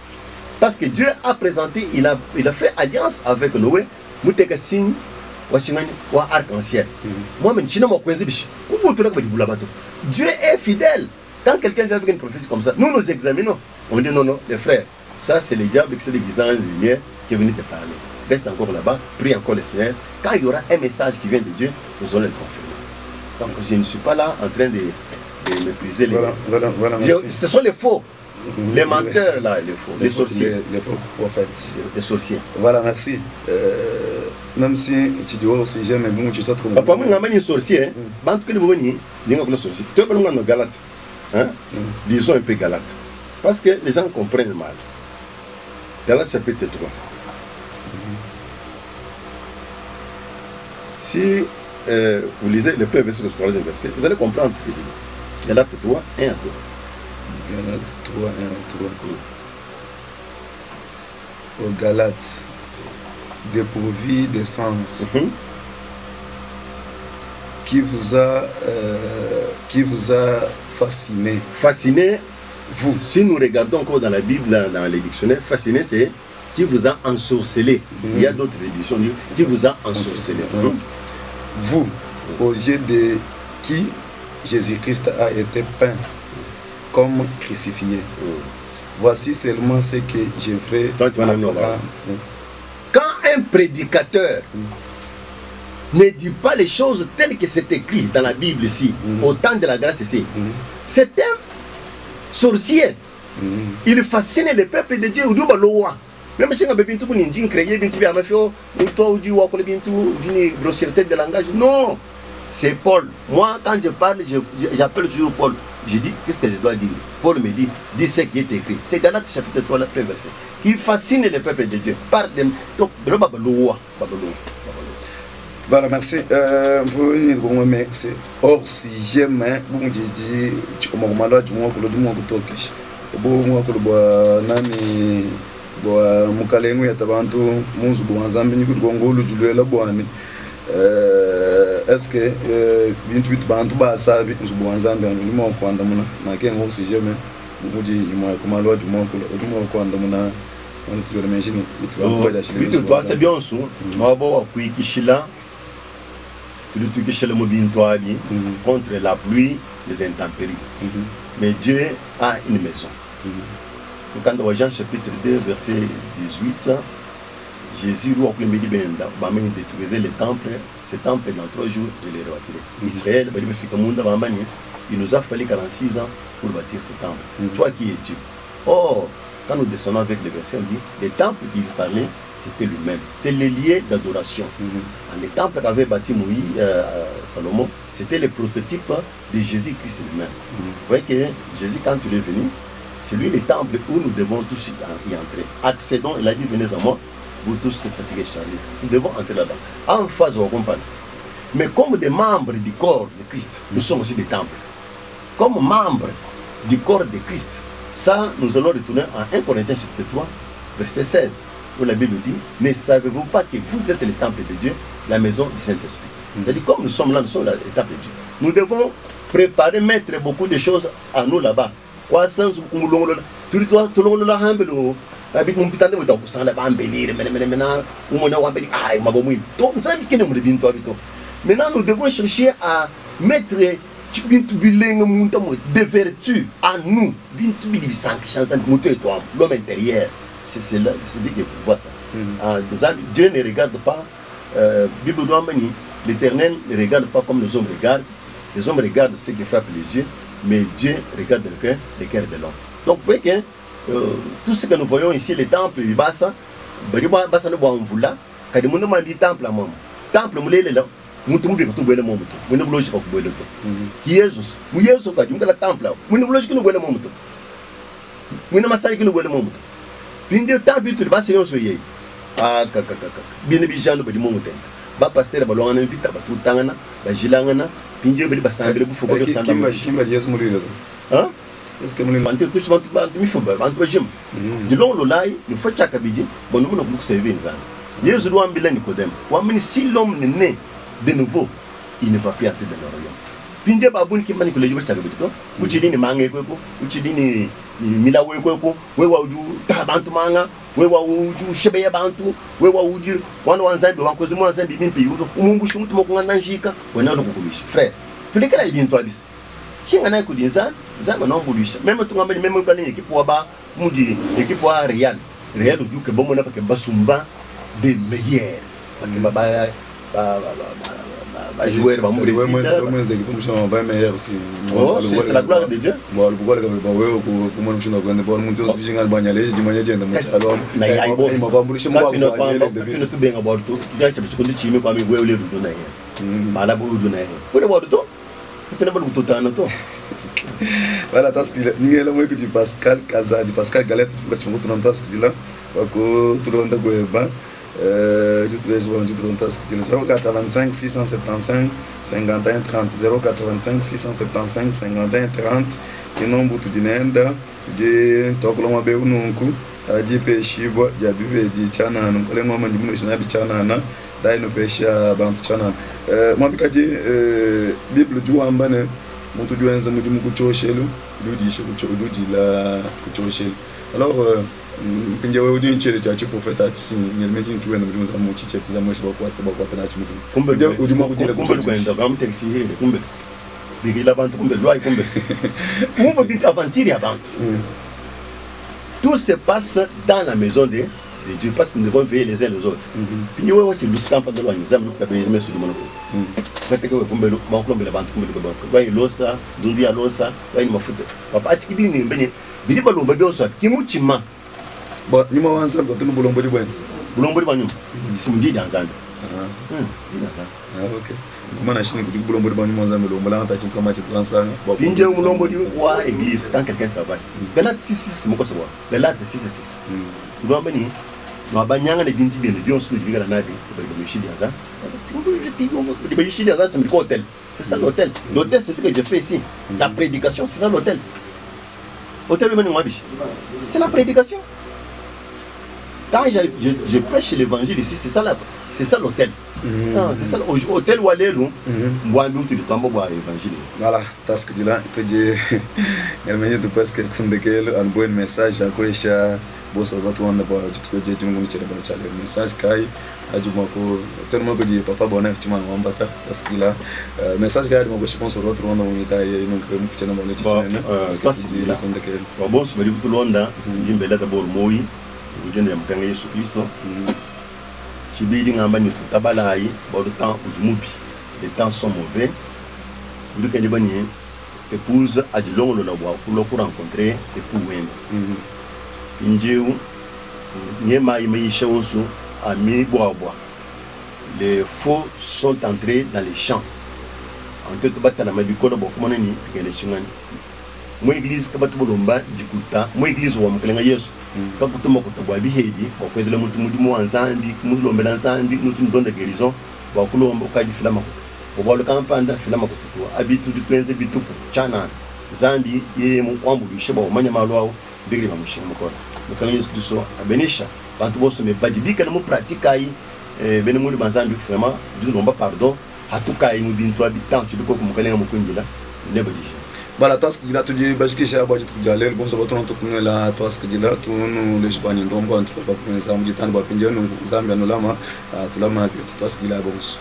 Parce que Dieu a présenté, il a fait alliance avec Noé, signe arc-en-ciel. Dieu est fidèle. Quand quelqu'un vient avec une prophétie comme ça, nous examinons. On dit non, les frères, ça c'est le diable qui s'est déguisé en lumière qui est venu te parler. Reste encore là-bas, prie encore le Seigneur. Quand il y aura un message qui vient de Dieu, nous allons le confirmer. Donc je ne suis pas là en train de mépriser les... Voilà, ce sont les faux. Les menteurs là, les faux. Les sorciers. Les faux prophètes. Les sorciers. Voilà, merci. Même si tu dois aussi jamais bon, tu t'as trouvé. Papa, moi, je suis sorcier. En tout cas, vous venez, je suis sorcier. Tu es pas Galate. Disons un peu Galate. Parce que les gens comprennent mal. Galate chapitre 3. Si vous lisez le premier verset, le troisième verset, vous allez comprendre ce que je dis. Galates 3, 1 à 3. Galates 3, 1 à 3. Aux Galates, dépourvu de sens, qui vous a fasciné. Fasciné, vous. Si nous regardons encore dans la Bible, dans les dictionnaires, fasciné, c'est qui vous a ensorcelé. Il y a d'autres éditions qui vous a ensorcelé. Vous, aux yeux de qui Jésus-Christ a été peint comme crucifié. Voici seulement ce que je vais apprendre. Quand un prédicateur ne dit pas les choses telles que c'est écrit dans la Bible ici, au temps de la grâce ici, c'est un sorcier. Il fascine le peuple de Dieu. Même si on a créé une grossièreté de langage, non, c'est Paul. Moi, quand je parle, j'appelle toujours Paul. Je dis, qu'est-ce que je dois dire? Paul me dit, dis ce qui est écrit. C'est Galates chapitre 3, le premier verset. Qui fascine le peuple de Dieu. Par dem. Donc, voilà, merci. Vous mais c'est hors sujet, mais bon, je dis, tu commences à du moins que le du moins que tu as bon, moi que le bois nani bois mukalengu ya tabantu munzu bwanzambi ni kugongolo julwe la bwani. Est-ce que vingt-huit bantu basabi nzu bwanzambi anu limo kwanda muna makengo hors sujet, mais muji imwa kumalo du moins que le du moins kwanda muna on tu le imagine il tu vas pas acheter. Tu dois c'est bien sous. Mabo kuikishila contre la pluie, les intempéries. Mais Dieu a une maison. Quand on voit Jean chapitre 2, verset 18, Jésus lui dit détruisez le temple. Ce temple, dans 3 jours, je l'ai retiré. Israël, il nous a fallu 46 ans pour bâtir ce temple. Toi qui es-tu? Or, quand nous descendons avec les versets, on dit les temples qu'il parlait, c'était lui-même. C'est les lieux d'adoration. Les temples qu'avait bâti Moïse, Salomon, c'était le prototype de Jésus-Christ lui-même. Vous voyez que Jésus, quand il est venu, c'est lui le temple où nous devons tous y entrer. Accédons, il a dit, venez à moi, vous tous qui êtes fatigués et chargés. Nous devons entrer là-bas. En face, on comprend. Mais comme des membres du corps de Christ, nous sommes aussi des temples. Comme membres du corps de Christ, ça, nous allons retourner à 1 Corinthiens chapitre 3, verset 16, où la Bible dit, ne savez-vous pas que vous êtes le temple de Dieu, la maison du Saint-Esprit? C'est-à-dire, comme nous sommes là, nous sommes le temple de Dieu. Nous devons préparer, mettre beaucoup de choses à nous là-bas. Maintenant, nous devons chercher à mettre des vertus en nous. L'homme intérieur. C'est là, c'est dit que vous voyez ça. Dieu ne regarde pas, l'Éternel ne regarde pas comme les hommes regardent. Les hommes regardent ce qui frappe les yeux, mais Dieu regarde le cœur de l'homme. Donc vous voyez que tout ce que nous voyons ici, les temples, les Bassa, Bassa ne boit là, quand le monde m'a dit temple à moi. Temple, je l'ai là. Mutu mbi kutubwele mo mutu mwene buloji ka kubwele to ki Jesus mu Yesu ka jumka la temple mwene buloji kinu bwele mo mutu mwene masali kinu bwele mo mutu pinde temple tu ba seyon so yei ka bine bi jando ba di mo mutu ba pasteur ba longa invita ba tutangana ba jilangana pinde ba sandre bu fuko ko sandre kimba shimba Yesu muri le hein est-ce que mun bantu tu bantu mi fuba bantu ba jim di long lo lai nu fa chaka biji bon nu ko servir nzana Yesu do ambila Nicodème wa mini si l'homme n'est né de nouveau, il ne va plus entrer dans le royaume. Pinje babun ki mani kule jibasa bito. Uchidi ni mange kweko, uchidi ni milawe kweko, wewa uju tabantu manga, wewa uju shebeye bantu, wewa uju wana wanzambi wankozi mwa wanzambi bimpi yuko. Umungushu mtu moko nganjika, wana lo kukulisha. Frère, tulekala ibintu abisi. Kinga na kudinza, zama no mbulisha. Même tu ngamani même kali équipe wa ba muji, équipe wa Real. Real uju ke bomo na pa ke basumba des meilleurs. Pa ke baba jouer va mourir c'est la gloire de Dieu. Voilà, Pascal Kaza, Pascal Galette, tu me montres un tasque là, tu le du 13 du 085 675 51 30 085 675 51 30 que não buto de nenda de tocoloma be ununku de peshibo de bibe de chana no kole ngoma de muno shina bi chana na dai no pesha bantu chana mwabikaji bible juamba ne mutu juenza mu mu kuchoshelu ludi ludi la kuchoshelu alors pinje wewe udi nchere cha profeta tsi nyelmezi kiwe na mlimu za mu chiche za mweshi bakwa na chimutu kumbe ujuma kujira kumbe kwenda bamte kishihele kumbe bigila bantu kumbe loi kumbe move bit aventure ya bantu. Tout se passe dans la maison de Dieu parce que nous devons veiller les uns les autres. Puis nous voyons que nous sommes dans la maison, nous avons sur le monde. Fait que kumbe bakulombe la bantu kumbe ko ba ilosa dundi alosa ba ni mafuta papa asikidi ni mbene bili balomba byoso kimuchima bon nyuma wanza ko tunu bulombo di bwen bulombo di banyu simdi danzana ok comment na chine ko bulombo di banyu monza melombo la ta chinka machi transanga bon pinje bulombo di wa église quand quelqu'un travaille belate 6 moko so belate 6 ndo bani no abanyanga ne binti bien bionso bi bigala nabi ko bari bo shidi danza c'est ça l'hôtel. L'hôtel, c'est ce que je fais ici. La prédication, c'est ça l'hôtel. Hôtel, c'est la prédication. Quand je prêche l'évangile ici, c'est ça l'hôtel. C'est ça l'hôtel où aller, nous, moi, nous, tu le temps pour l'évangile. Voilà, t'as ce que tu dis là, tu dis, il y a presque un bon message à quoi boss of what one about to go to the message kai ajumako tellement que dit papa bonheur tu m'as embata parce qu'il a message kai mo je pense l'autre on on était non que mu petit nombre de titane parce que dit la compte que boss bari tout londa jimbela d'abord moyi ujende ya mpanga Yesu Kristo chibidi ngamba ni tutabala yi bo le temps ou mubi les temps sont mauvais du kende bani épouse a dit long le bois pour rencontrer époux wende Injeu, Niema Imeisha Onsu, Ami Boaboa. Les faux sont entrés dans les champs. En tête batana mabikoda bokumonani pikene chingani. Moi église kabatu bolomba dikuta, moi église wa mkelenga Yesu. Kakuta mokuta bwa bihedi, bokwezela mutu mudimu anzambi, mulombela anzambi, nutu ndonda guérison, bokulomba kaji fila makuta. Bobalo kampanda fila makuta to. Abitu dutwenze bitupu chana. Zambi ye mu kwambu bisheba omanya malwao. Bigri ba mushinga mukora mukala Yesu Kristo abenisha bantu bose me badibika mu pratika yi bene muri banzambi vraiment du nomba pardon hatuka yi mu bintu habitant tu ko mukala mukunjila ne badisha bala task dila tudie bashikisha abaje tukujale bon so batona tukuna la task dila tunu le jibani ndongo antu ba kunza mu ditani ba pinje no zambia no lama tulama task dila bonso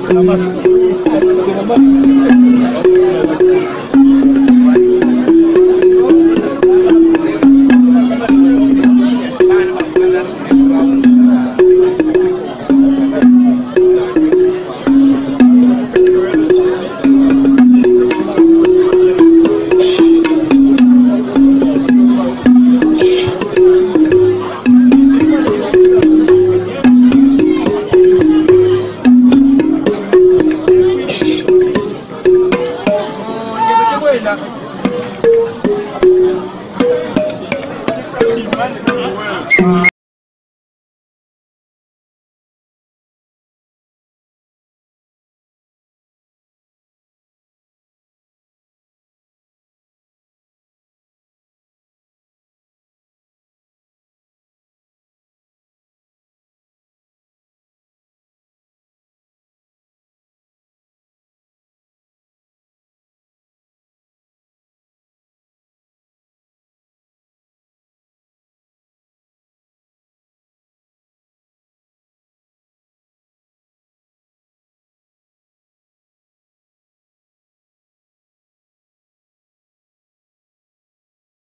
C'est la masse.